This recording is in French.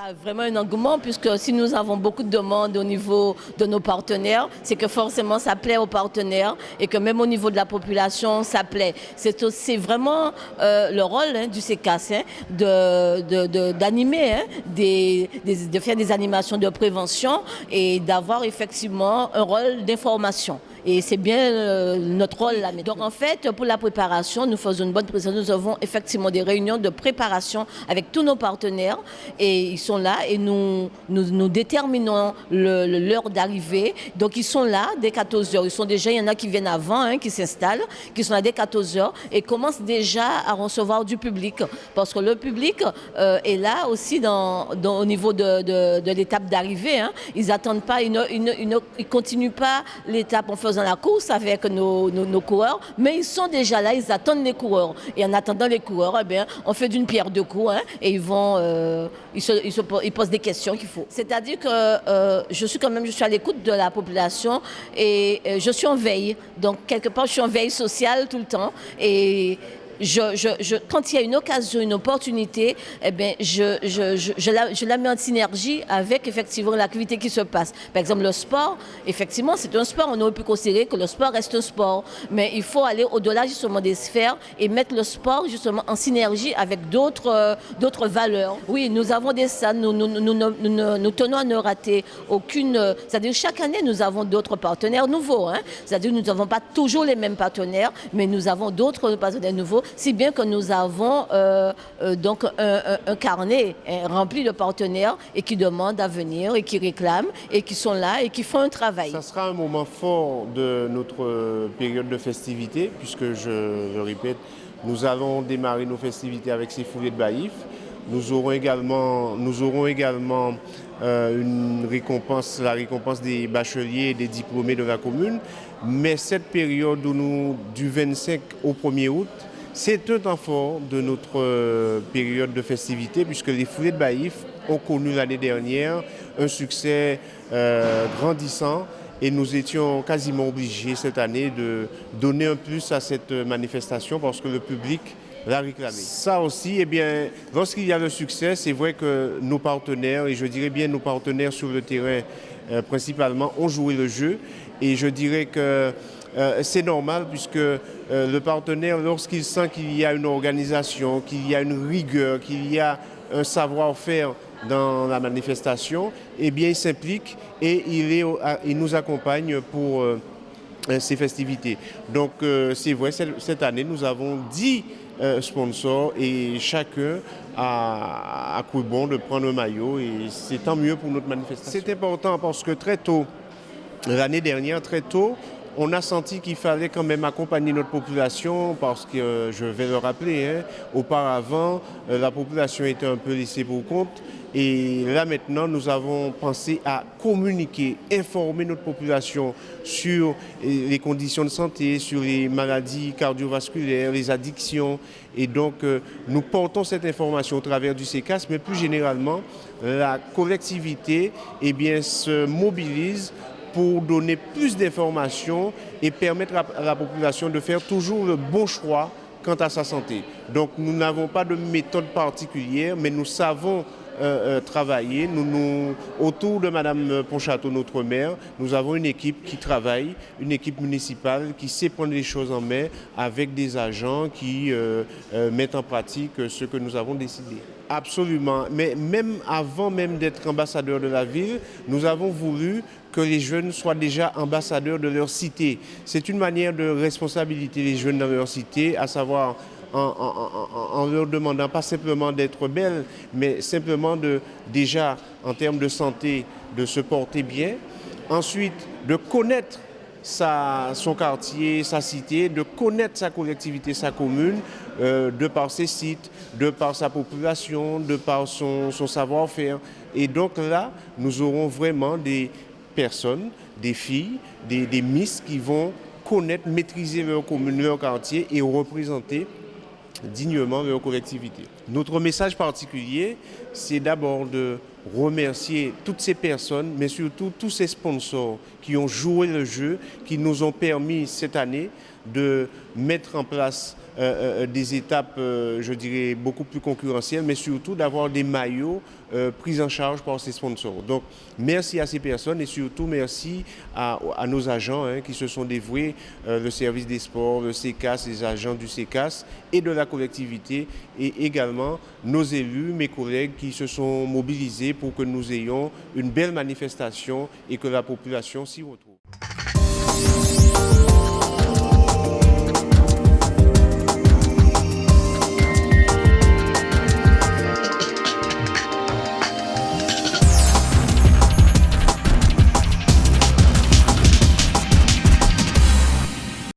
a vraiment un engouement puisque si nous avons beaucoup de demandes au niveau de nos partenaires, c'est que forcément ça plaît aux partenaires et que même au niveau de la population, ça plaît. C'est vraiment le rôle du CECAS d'animer, de faire des animations de prévention et d'avoir effectivement un rôle d'information. Et c'est bien notre rôle là. Donc en fait, pour la préparation, nous faisons une bonne présentation. Nous avons effectivement des réunions de préparation avec tous nos partenaires et ils sont là et nous déterminons l'heure d'arrivée. Donc ils sont là dès 14h. Ils sont déjà, il y en a qui viennent avant, qui s'installent, qui sont là dès 14h et commencent déjà à recevoir du public. Parce que le public est là aussi au niveau de l'étape d'arrivée. Ils n'attendent pas, ils ne continuent pas l'étape en faisant la course avec nos coureurs, mais ils sont déjà là, ils attendent les coureurs. Et en attendant les coureurs, on fait d'une pierre deux coups et ils posent des questions qu'il faut. C'est-à-dire que je suis à l'écoute de la population et je suis en veille. Donc quelque part, je suis en veille sociale tout le temps. Et quand il y a une occasion, une opportunité, je la mets en synergie avec effectivement l'activité qui se passe. Par exemple, le sport, effectivement, c'est un sport. On aurait pu considérer que le sport reste un sport. Mais il faut aller au-delà justement des sphères et mettre le sport justement en synergie avec d'autres valeurs. Oui, nous avons des salles, nous tenons à ne rater aucune... C'est-à-dire chaque année, nous avons d'autres partenaires nouveaux. C'est-à-dire nous n'avons pas toujours les mêmes partenaires, mais nous avons d'autres partenaires nouveaux. Si bien que nous avons donc un carnet rempli de partenaires et qui demandent à venir et qui réclament et qui sont là et qui font un travail. Ça sera un moment fort de notre période de festivités puisque, je le répète, nous allons démarrer nos festivités avec ces foulées de Baïf. Nous aurons également une récompense, la récompense des bacheliers et des diplômés de la commune. Mais cette période du 25 au 1er août, c'est un temps fort de notre période de festivité puisque les foulées de Baïf ont connu l'année dernière un succès grandissant et nous étions quasiment obligés cette année de donner un plus à cette manifestation parce que le public l'a réclamé. Ça aussi, lorsqu'il y a le succès, c'est vrai que nos partenaires, et je dirais bien nos partenaires sur le terrain principalement, ont joué le jeu et je dirais que c'est normal puisque le partenaire, lorsqu'il sent qu'il y a une organisation, qu'il y a une rigueur, qu'il y a un savoir-faire dans la manifestation, il s'implique et il nous accompagne pour ces festivités. Donc c'est vrai, cette année, nous avons 10 sponsors et chacun a cru bon de prendre un maillot et c'est tant mieux pour notre manifestation. C'est important parce que l'année dernière, très tôt, on a senti qu'il fallait quand même accompagner notre population parce que, je vais le rappeler, auparavant, la population était un peu laissée pour compte. Et là maintenant, nous avons pensé à communiquer, informer notre population sur les conditions de santé, sur les maladies cardiovasculaires, les addictions. Et donc, nous portons cette information au travers du CECAS, mais plus généralement, la collectivité se mobilise pour donner plus d'informations et permettre à la population de faire toujours le bon choix quant à sa santé. Donc nous n'avons pas de méthode particulière, mais nous savons travailler. Autour de Mme Ponchato, notre maire, nous avons une équipe qui travaille, une équipe municipale qui sait prendre les choses en main avec des agents qui mettent en pratique ce que nous avons décidé. Absolument, mais avant d'être ambassadeur de la ville, nous avons voulu que les jeunes soient déjà ambassadeurs de leur cité. C'est une manière de responsabiliser les jeunes dans leur cité, à savoir en leur demandant pas simplement d'être belles, mais simplement déjà, en termes de santé, de se porter bien. Ensuite, de connaître son quartier, sa cité, de connaître sa collectivité, sa commune, de par ses sites, de par sa population, de par son savoir-faire. Et donc là, nous aurons vraiment des personnes, des filles, des miss qui vont connaître, maîtriser leur commune, leur quartier et représenter dignement leur collectivité. Notre message particulier, c'est d'abord de remercier toutes ces personnes, mais surtout tous ces sponsors qui ont joué le jeu, qui nous ont permis cette année de mettre en place des étapes, je dirais, beaucoup plus concurrentielles, mais surtout d'avoir des maillots pris en charge par ces sponsors. Donc, merci à ces personnes et surtout merci à nos agents qui se sont dévoués, le service des sports, le CECAS, les agents du CECAS et de la collectivité et également nos élus, mes collègues qui se sont mobilisés pour que nous ayons une belle manifestation et que la population s'y retrouve.